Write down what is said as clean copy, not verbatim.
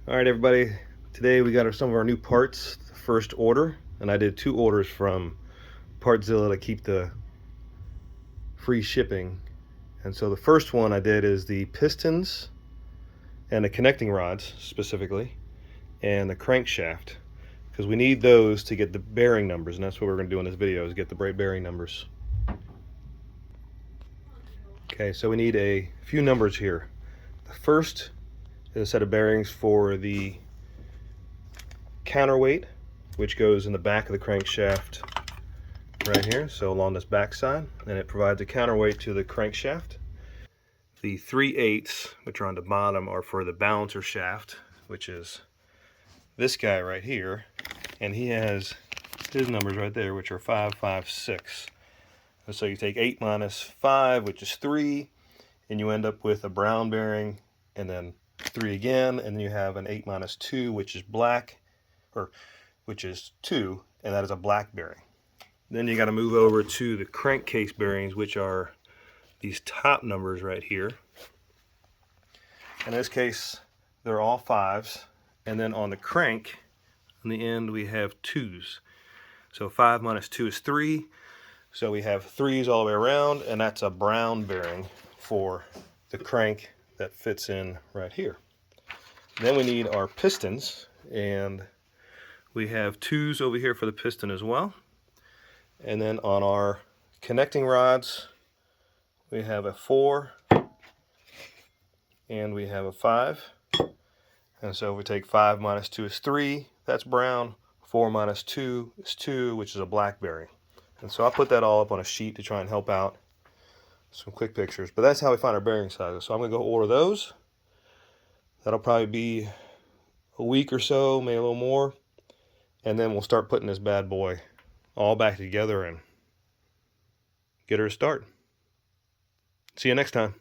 All right, everybody. Today we got some of our new parts, the first order, and I did 2 orders from Partzilla to keep the free shipping. And so the first one I did is the pistons and the connecting rods specifically, and the crankshaft, because we need those to get the bearing numbers, and that's what we're going to do in this video, is get the brake bearing numbers. Okay, so we need a few numbers here. The first is a set of bearings for the counterweight, which goes in the back of the crankshaft right here, so along this back side, and it provides a counterweight to the crankshaft. The 3/8, which are on the bottom, are for the balancer shaft, which is this guy right here, and he has his numbers right there, which are 5, 5, 6. And so you take 8 minus 5, which is 3, and you end up with a brown bearing, and then 3 again, and then you have an 8 minus 2, which is black, or which is 2, and that is a black bearing. Then you got to move over to the crankcase bearings, which are these top numbers right here. In this case, they're all 5s, and then on the crank, on the end, we have 2s. So 5 minus 2 is 3, so we have 3s all the way around, and that's a brown bearing for the crank that fits in right here. Then we need our pistons, and we have 2s over here for the piston as well. And then on our connecting rods, we have a 4 and we have a 5. And so if we take 5 minus 2 is 3, that's brown. 4 minus 2 is 2, which is a black bearing. And so I'll put that all up on a sheet to try and help out some quick pictures. But that's how we find our bearing sizes. So I'm going to go order those. That'll probably be a week or so, maybe a little more. And then we'll start putting this bad boy all back together and get her to start. See you next time.